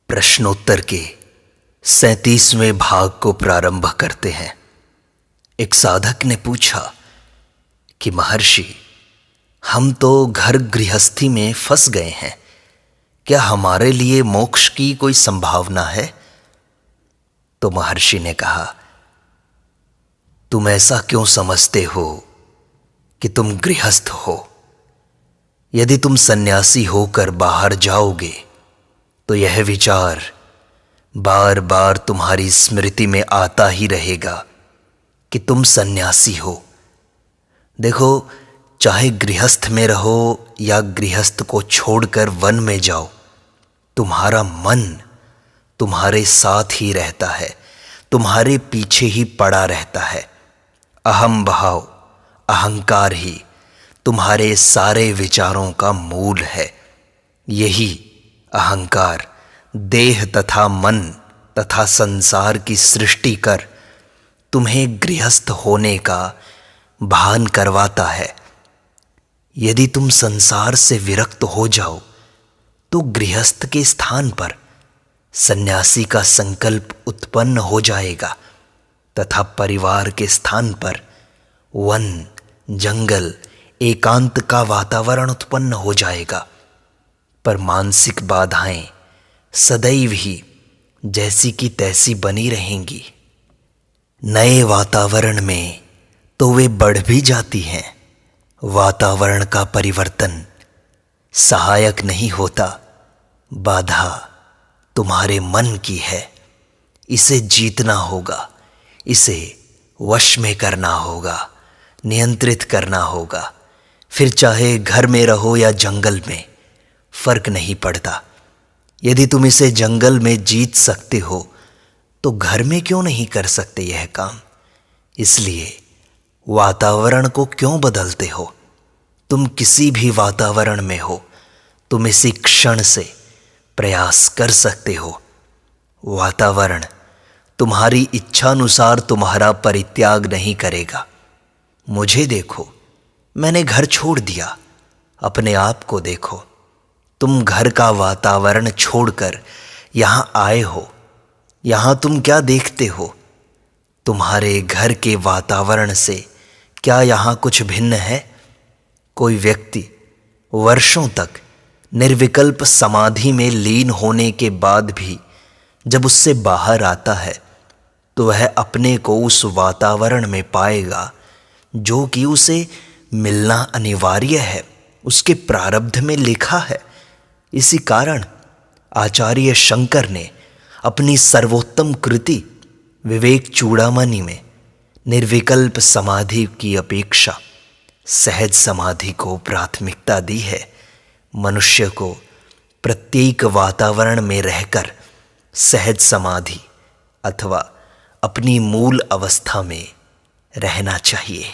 प्रश्नोत्तर के 37वें भाग को प्रारंभ करते हैं। एक साधक ने पूछा कि महर्षि, हम तो घर गृहस्थी में फंस गए हैं, क्या हमारे लिए मोक्ष की कोई संभावना है? तो महर्षि ने कहा, तुम ऐसा क्यों समझते हो कि तुम गृहस्थ हो? यदि तुम सन्यासी होकर बाहर जाओगे तो यह विचार बार बार तुम्हारी स्मृति में आता ही रहेगा कि तुम सन्यासी हो। देखो, चाहे गृहस्थ में रहो या गृहस्थ को छोड़कर वन में जाओ, तुम्हारा मन तुम्हारे साथ ही रहता है, तुम्हारे पीछे ही पड़ा रहता है। अहम भाव, अहंकार ही तुम्हारे सारे विचारों का मूल है। यही अहंकार देह तथा मन तथा संसार की सृष्टि कर तुम्हें गृहस्थ होने का भान करवाता है। यदि तुम संसार से विरक्त हो जाओ तो गृहस्थ के स्थान पर सन्यासी का संकल्प उत्पन्न हो जाएगा तथा परिवार के स्थान पर वन, जंगल, एकांत का वातावरण उत्पन्न हो जाएगा। पर मानसिक बाधाएं सदैव ही जैसी की तैसी बनी रहेंगी। नए वातावरण में तो वे बढ़ भी जाती हैं। वातावरण का परिवर्तन सहायक नहीं होता, बाधा तुम्हारे मन की है। इसे जीतना होगा, इसे वश में करना होगा, नियंत्रित करना होगा। फिर चाहे घर में रहो या जंगल में, फर्क नहीं पड़ता। यदि तुम इसे जंगल में जीत सकते हो तो घर में क्यों नहीं कर सकते यह काम? इसलिए वातावरण को क्यों बदलते हो? तुम किसी भी वातावरण में हो, तुम इसी क्षण से प्रयास कर सकते हो। वातावरण तुम्हारी इच्छानुसार तुम्हारा परित्याग नहीं करेगा। मुझे देखो, मैंने घर छोड़ दिया। अपने आप को देखो, तुम घर का वातावरण छोड़कर यहां आए हो। यहां तुम क्या देखते हो? तुम्हारे घर के वातावरण से क्या यहां कुछ भिन्न है? कोई व्यक्ति वर्षों तक निर्विकल्प समाधि में लीन होने के बाद भी जब उससे बाहर आता है तो वह अपने को उस वातावरण में पाएगा जो कि उसे मिलना अनिवार्य है, उसके प्रारब्ध में लिखा है। इसी कारण आचार्य शंकर ने अपनी सर्वोत्तम कृति विवेक चूड़ामणि में निर्विकल्प समाधि की अपेक्षा सहज समाधि को प्राथमिकता दी है। मनुष्य को प्रत्येक वातावरण में रहकर सहज समाधि अथवा अपनी मूल अवस्था में रहना चाहिए।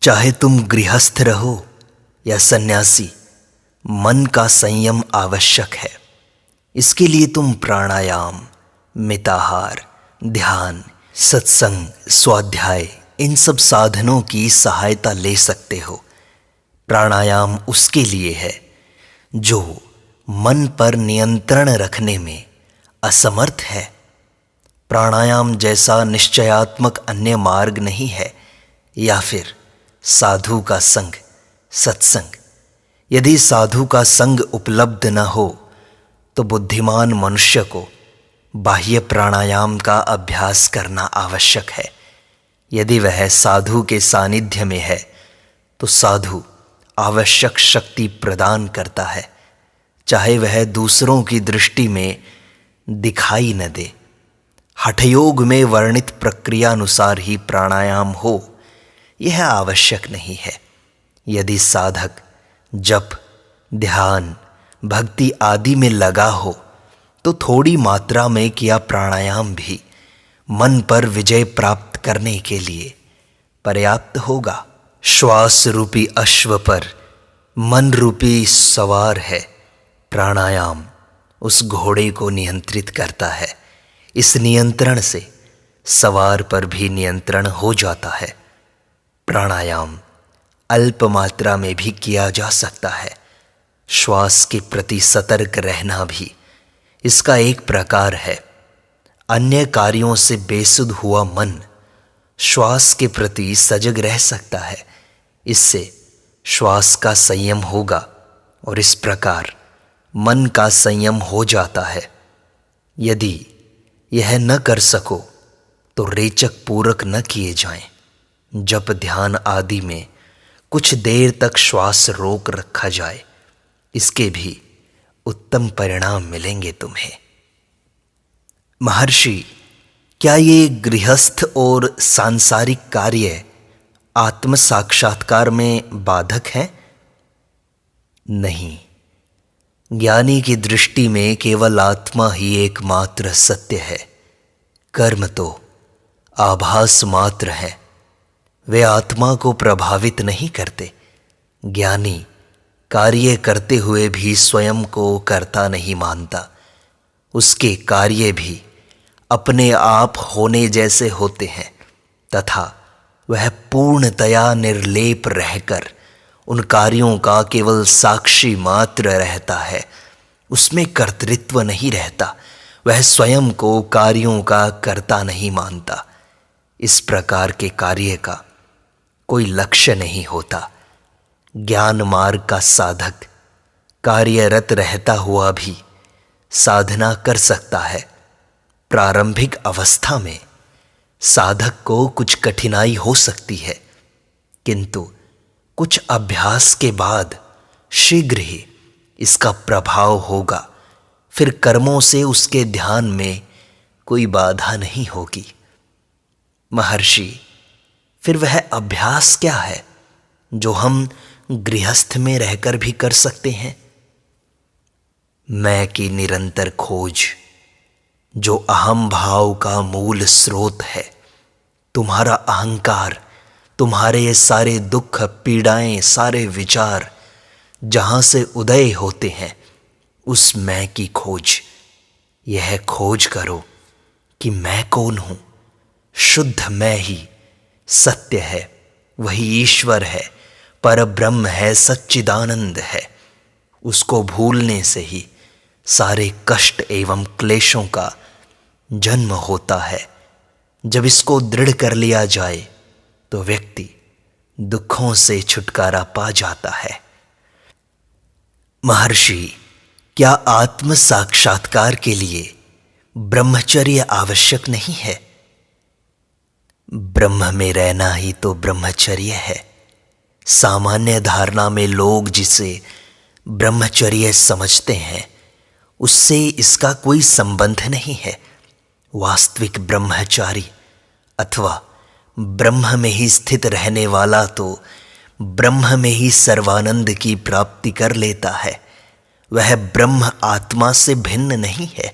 चाहे तुम गृहस्थ रहो या सन्यासी, मन का संयम आवश्यक है। इसके लिए तुम प्राणायाम, मिताहार, ध्यान, सत्संग, स्वाध्याय, इन सब साधनों की सहायता ले सकते हो। प्राणायाम उसके लिए है जो मन पर नियंत्रण रखने में असमर्थ है। प्राणायाम जैसा निश्चयात्मक अन्य मार्ग नहीं है। या फिर साधु का संग, सत्संग। यदि साधु का संग उपलब्ध न हो तो बुद्धिमान मनुष्य को बाह्य प्राणायाम का अभ्यास करना आवश्यक है। यदि वह साधु के सानिध्य में है तो साधु आवश्यक शक्ति प्रदान करता है, चाहे वह दूसरों की दृष्टि में दिखाई न दे। हठयोग में वर्णित प्रक्रिया अनुसार ही प्राणायाम हो, यह आवश्यक नहीं है। यदि साधक जप, ध्यान, भक्ति आदि में लगा हो तो थोड़ी मात्रा में किया प्राणायाम भी मन पर विजय प्राप्त करने के लिए पर्याप्त होगा। श्वास रूपी अश्व पर मन रूपी सवार है। प्राणायाम उस घोड़े को नियंत्रित करता है। इस नियंत्रण से सवार पर भी नियंत्रण हो जाता है। प्राणायाम अल्प मात्रा में भी किया जा सकता है। श्वास के प्रति सतर्क रहना भी इसका एक प्रकार है। अन्य कार्यों से बेसुध हुआ मन श्वास के प्रति सजग रह सकता है। इससे श्वास का संयम होगा और इस प्रकार मन का संयम हो जाता है। यदि यह न कर सको तो रेचक पूरक न किए जाएं। जप ध्यान आदि में कुछ देर तक श्वास रोक रखा जाए, इसके भी उत्तम परिणाम मिलेंगे तुम्हें। महर्षि, क्या ये गृहस्थ और सांसारिक कार्य आत्म साक्षात्कार में बाधक हैं? नहीं, ज्ञानी की दृष्टि में केवल आत्मा ही एकमात्र सत्य है। कर्म तो आभास मात्र है, वे आत्मा को प्रभावित नहीं करते। ज्ञानी कार्य करते हुए भी स्वयं को कर्ता नहीं मानता। उसके कार्य भी अपने आप होने जैसे होते हैं तथा वह पूर्णतया निर्लेप रहकर उन कार्यों का केवल साक्षी मात्र रहता है। उसमें कर्तृत्व नहीं रहता। वह स्वयं को कार्यों का कर्ता नहीं मानता। इस प्रकार के कार्य का कोई लक्ष्य नहीं होता। ज्ञान मार्ग का साधक कार्यरत रहता हुआ भी साधना कर सकता है। प्रारंभिक अवस्था में साधक को कुछ कठिनाई हो सकती है, किंतु कुछ अभ्यास के बाद शीघ्र ही इसका प्रभाव होगा। फिर कर्मों से उसके ध्यान में कोई बाधा नहीं होगी। महर्षि, फिर वह अभ्यास क्या है जो हम गृहस्थ में रहकर भी कर सकते हैं? मैं की निरंतर खोज, जो अहम भाव का मूल स्रोत है। तुम्हारा अहंकार, तुम्हारे ये सारे दुख पीड़ाएं, सारे विचार जहां से उदय होते हैं, उस मैं की खोज। यह खोज करो कि मैं कौन हूं। शुद्ध मैं ही सत्य है, वही ईश्वर है, परब्रह्म है, सच्चिदानंद है। उसको भूलने से ही सारे कष्ट एवं क्लेशों का जन्म होता है। जब इसको दृढ़ कर लिया जाए तो व्यक्ति दुखों से छुटकारा पा जाता है। महर्षि, क्या आत्म साक्षात्कार के लिए ब्रह्मचर्य आवश्यक नहीं है? ब्रह्म में रहना ही तो ब्रह्मचर्य है। सामान्य धारणा में लोग जिसे ब्रह्मचर्य समझते हैं, उससे इसका कोई संबंध नहीं है। वास्तविक ब्रह्मचारी अथवा ब्रह्म में ही स्थित रहने वाला तो ब्रह्म में ही सर्वानंद की प्राप्ति कर लेता है। वह ब्रह्म आत्मा से भिन्न नहीं है।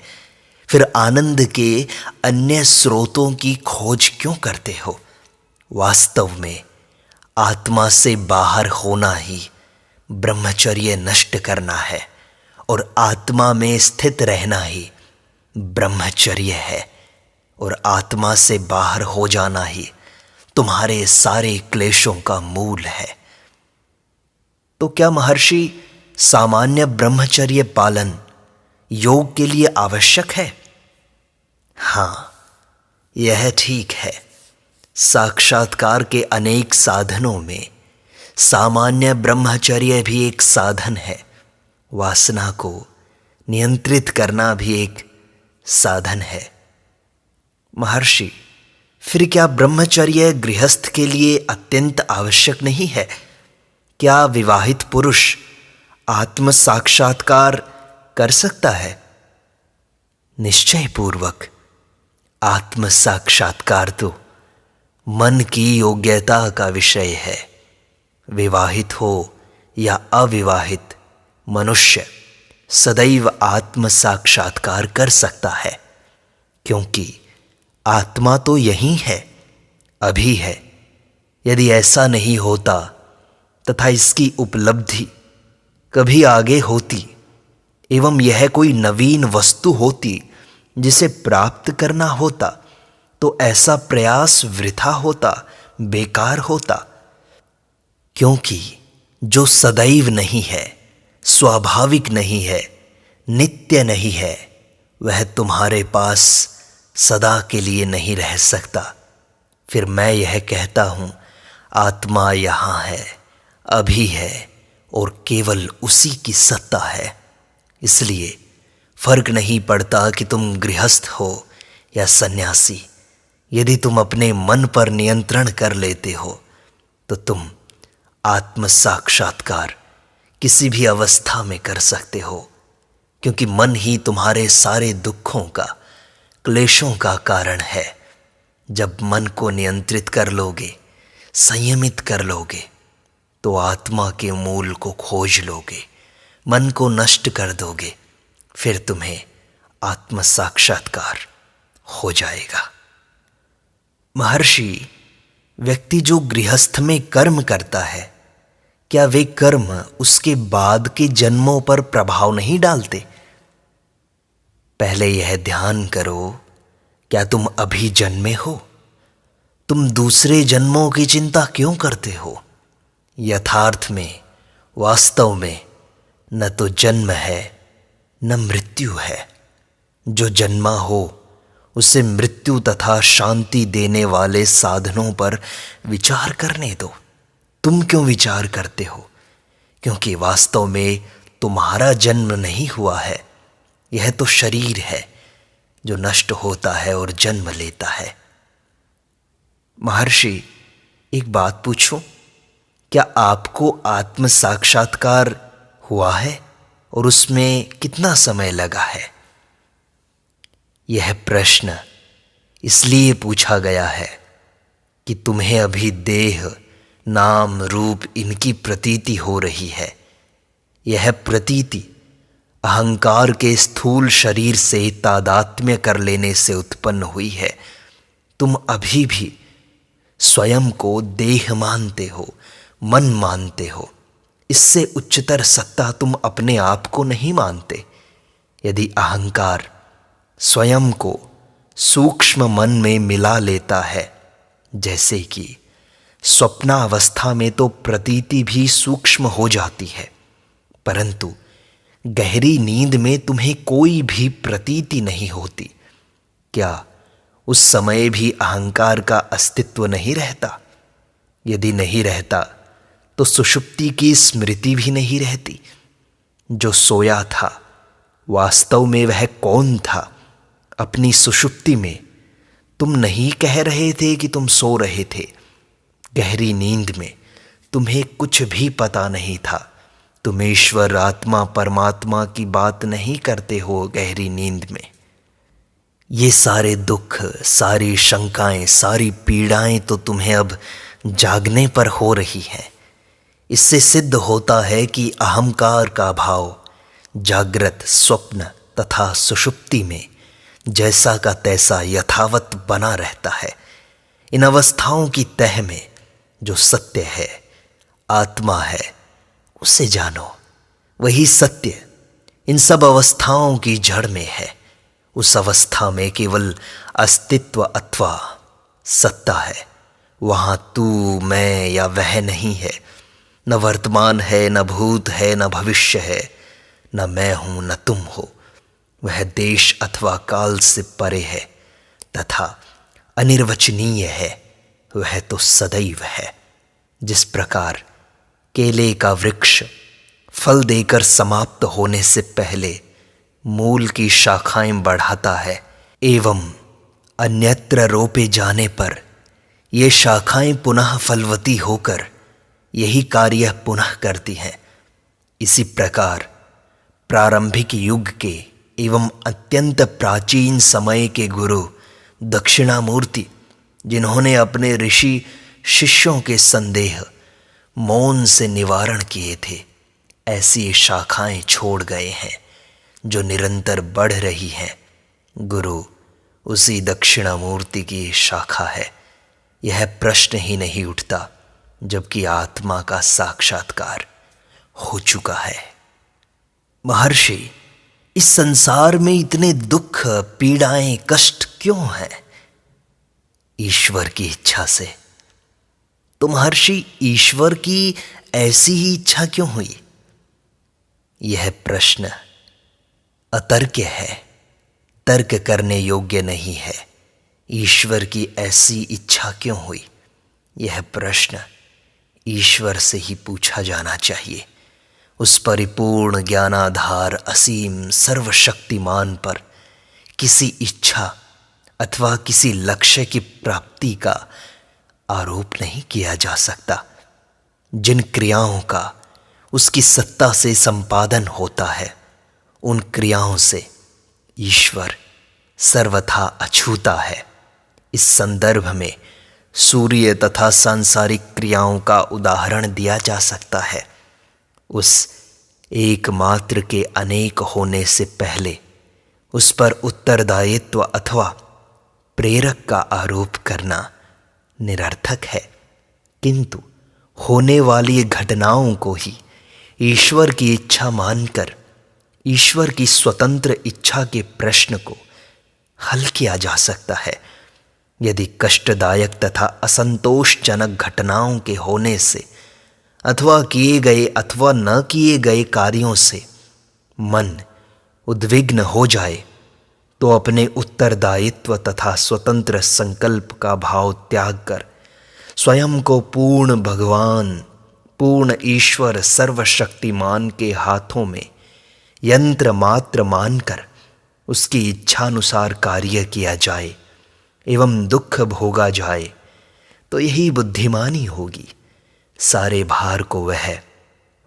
फिर आनंद के अन्य स्रोतों की खोज क्यों करते हो? वास्तव में आत्मा से बाहर होना ही ब्रह्मचर्य नष्ट करना है और आत्मा में स्थित रहना ही ब्रह्मचर्य है। और आत्मा से बाहर हो जाना ही तुम्हारे सारे क्लेशों का मूल है। तो क्या महर्षि, सामान्य ब्रह्मचर्य पालन योग के लिए आवश्यक है? हाँ, यह ठीक है। साक्षात्कार के अनेक साधनों में सामान्य ब्रह्मचर्य भी एक साधन है। वासना को नियंत्रित करना भी एक साधन है। महर्षि, फिर क्या ब्रह्मचर्य गृहस्थ के लिए अत्यंत आवश्यक नहीं है? क्या विवाहित पुरुष आत्म साक्षात्कार कर सकता है? निश्चय पूर्वक। आत्म साक्षात्कार तो मन की योग्यता का विषय है। विवाहित हो या अविवाहित मनुष्य सदैव आत्म साक्षात्कार कर सकता है, क्योंकि आत्मा तो यही है, अभी है। यदि ऐसा नहीं होता तथा इसकी उपलब्धि कभी आगे होती एवं यह कोई नवीन वस्तु होती जिसे प्राप्त करना होता, तो ऐसा प्रयास वृथा होता, बेकार होता। क्योंकि जो सदैव नहीं है, स्वाभाविक नहीं है, नित्य नहीं है, वह तुम्हारे पास सदा के लिए नहीं रह सकता। फिर मैं यह कहता हूँ, आत्मा यहाँ है, अभी है और केवल उसी की सत्ता है। इसलिए फर्क नहीं पड़ता कि तुम गृहस्थ हो या सन्यासी। यदि तुम अपने मन पर नियंत्रण कर लेते हो तो तुम आत्म साक्षात्कार किसी भी अवस्था में कर सकते हो, क्योंकि मन ही तुम्हारे सारे दुखों का, क्लेशों का कारण है। जब मन को नियंत्रित कर लोगे, संयमित कर लोगे, तो आत्मा के मूल को खोज लोगे, मन को नष्ट कर दोगे, फिर तुम्हें आत्म साक्षात्कार हो जाएगा। महर्षि, व्यक्ति जो गृहस्थ में कर्म करता है, क्या वे कर्म उसके बाद के जन्मों पर प्रभाव नहीं डालते? पहले यह ध्यान करो, क्या तुम अभी जन्मे हो? तुम दूसरे जन्मों की चिंता क्यों करते हो? यथार्थ में, वास्तव में न तो जन्म है न मृत्यु है। जो जन्मा हो उसे मृत्यु तथा शांति देने वाले साधनों पर विचार करने दो। तुम क्यों विचार करते हो? क्योंकि वास्तव में तुम्हारा जन्म नहीं हुआ है। यह तो शरीर है जो नष्ट होता है और जन्म लेता है। महर्षि, एक बात पूछूं? क्या आपको आत्म साक्षात्कार हुआ है और उसमें कितना समय लगा है? यह प्रश्न इसलिए पूछा गया है कि तुम्हें अभी देह, नाम, रूप इनकी प्रतीति हो रही है। यह प्रतीति अहंकार के स्थूल शरीर से तादात्म्य कर लेने से उत्पन्न हुई है। तुम अभी भी स्वयं को देह मानते हो, मन मानते हो। इससे उच्चतर सत्ता तुम अपने आप को नहीं मानते। यदि अहंकार स्वयं को सूक्ष्म मन में मिला लेता है, जैसे कि स्वप्नावस्था में तो प्रतीति भी सूक्ष्म हो जाती है, परंतु गहरी नींद में तुम्हें कोई भी प्रतीति नहीं होती, क्या उस समय भी अहंकार का अस्तित्व नहीं रहता? यदि नहीं रहता तो सुषुप्ति की स्मृति भी नहीं रहती। जो सोया था, वास्तव में वह कौन था? अपनी सुषुप्ति में तुम नहीं कह रहे थे कि तुम सो रहे थे। गहरी नींद में तुम्हें कुछ भी पता नहीं था। तुम ईश्वर, आत्मा, परमात्मा की बात नहीं करते हो गहरी नींद में। ये सारे दुख, सारी शंकाएं, सारी पीड़ाएं तो तुम्हें अब जागने पर हो रही हैं। इससे सिद्ध होता है कि अहंकार का भाव जागृत, स्वप्न तथा सुषुप्ति में जैसा का तैसा यथावत बना रहता है। इन अवस्थाओं की तह में जो सत्य है, आत्मा है, उसे जानो। वही सत्य इन सब अवस्थाओं की जड़ में है। उस अवस्था में केवल अस्तित्व अथवा सत्ता है। वहाँ तू, मैं या वह नहीं है। न वर्तमान है, न भूत है, न भविष्य है, न मैं हूँ न तुम हो। वह देश अथवा काल से परे है तथा अनिर्वचनीय है। वह तो सदैव है। जिस प्रकार केले का वृक्ष फल देकर समाप्त होने से पहले मूल की शाखाएं बढ़ाता है एवं अन्यत्र रोपे जाने पर ये शाखाएं पुनः फलवती होकर यही कार्य पुनः करती हैं, इसी प्रकार प्रारंभिक युग के एवं अत्यंत प्राचीन समय के गुरु दक्षिणामूर्ति, जिन्होंने अपने ऋषि शिष्यों के संदेह मौन से निवारण किए थे, ऐसी शाखाएं छोड़ गए हैं जो निरंतर बढ़ रही हैं। गुरु उसी दक्षिणामूर्ति की शाखा है। यह प्रश्न ही नहीं उठता, जबकि आत्मा का साक्षात्कार हो चुका है। महर्षि, इस संसार में इतने दुख, पीड़ाएं, कष्ट क्यों हैं? ईश्वर की इच्छा से। तो महर्षि, ईश्वर की ऐसी ही इच्छा क्यों हुई? यह प्रश्न अतर्क्य है, तर्क करने योग्य नहीं है। ईश्वर की ऐसी इच्छा क्यों हुई? यह प्रश्न ईश्वर से ही पूछा जाना चाहिए। उस परिपूर्ण ज्ञानाधार असीम सर्वशक्तिमान पर किसी इच्छा अथवा किसी लक्ष्य की प्राप्ति का आरोप नहीं किया जा सकता। जिन क्रियाओं का उसकी सत्ता से संपादन होता है, उन क्रियाओं से ईश्वर सर्वथा अछूता है। इस संदर्भ में सूर्य तथा सांसारिक क्रियाओं का उदाहरण दिया जा सकता है। उस एकमात्र के अनेक होने से पहले उस पर उत्तरदायित्व अथवा प्रेरक का आरोप करना निरर्थक है, किंतु होने वाली घटनाओं को ही ईश्वर की इच्छा मानकर ईश्वर की स्वतंत्र इच्छा के प्रश्न को हल किया जा सकता है। यदि कष्टदायक तथा असंतोषजनक घटनाओं के होने से अथवा किए गए अथवा न किए गए कार्यों से मन उद्विग्न हो जाए, तो अपने उत्तरदायित्व तथा स्वतंत्र संकल्प का भाव त्याग कर स्वयं को पूर्ण भगवान, पूर्ण ईश्वर सर्वशक्तिमान के हाथों में यंत्र मात्र मानकर उसकी इच्छानुसार कार्य किया जाए एवं दुख भोगा जाए, तो यही बुद्धिमानी होगी। सारे भार को वह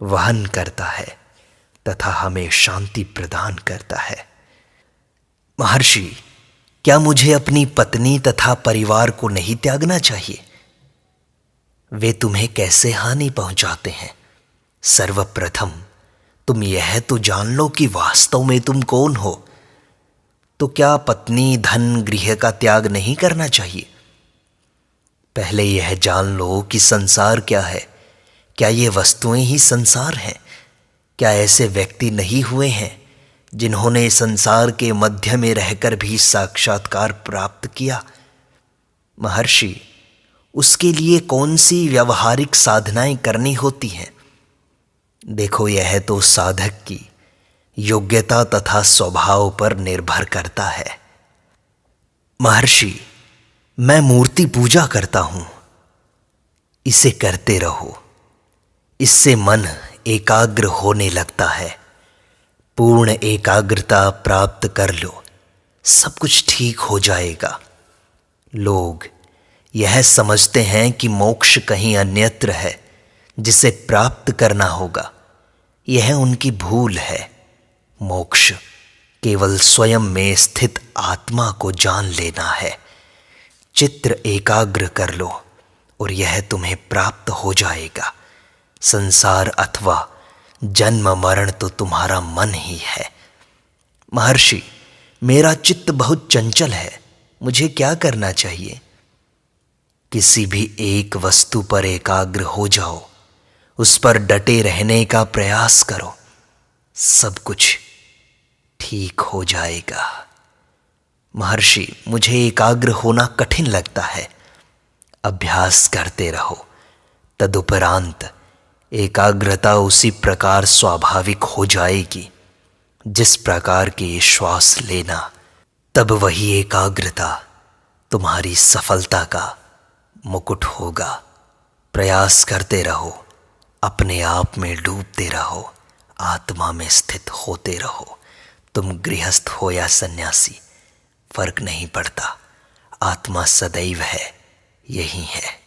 वहन करता है तथा हमें शांति प्रदान करता है। महर्षि, क्या मुझे अपनी पत्नी तथा परिवार को नहीं त्यागना चाहिए? वे तुम्हें कैसे हानि पहुंचाते हैं? सर्वप्रथम तुम यह तो जान लो कि वास्तव में तुम कौन हो। तो क्या पत्नी, धन, गृह का त्याग नहीं करना चाहिए? पहले यह जान लो कि संसार क्या है। क्या ये वस्तुएं ही संसार हैं? क्या ऐसे व्यक्ति नहीं हुए हैं जिन्होंने संसार के मध्य में रहकर भी साक्षात्कार प्राप्त किया? महर्षि, उसके लिए कौन सी व्यावहारिक साधनाएं करनी होती हैं? देखो, यह तो साधक की योग्यता तथा स्वभाव पर निर्भर करता है। महर्षि, मैं मूर्ति पूजा करता हूं, इसे करते रहो। इससे मन एकाग्र होने लगता है। पूर्ण एकाग्रता प्राप्त कर लो, सब कुछ ठीक हो जाएगा। लोग यह समझते हैं कि मोक्ष कहीं अन्यत्र है जिसे प्राप्त करना होगा। यह उनकी भूल है। मोक्ष केवल स्वयं में स्थित आत्मा को जान लेना है। चित्त एकाग्र कर लो और यह तुम्हें प्राप्त हो जाएगा। संसार अथवा जन्म मरण तो तुम्हारा मन ही है। महर्षि, मेरा चित्त बहुत चंचल है, मुझे क्या करना चाहिए? किसी भी एक वस्तु पर एकाग्र हो जाओ, उस पर डटे रहने का प्रयास करो, सब कुछ ठीक हो जाएगा। महर्षि, मुझे एकाग्र होना कठिन लगता है। अभ्यास करते रहो, तदुपरांत एकाग्रता उसी प्रकार स्वाभाविक हो जाएगी जिस प्रकार की श्वास लेना। तब वही एकाग्रता तुम्हारी सफलता का मुकुट होगा। प्रयास करते रहो, अपने आप में डूबते रहो, आत्मा में स्थित होते रहो। तुम गृहस्थ हो या सन्यासी, फर्क नहीं पड़ता। आत्मा सदैव है, यही है।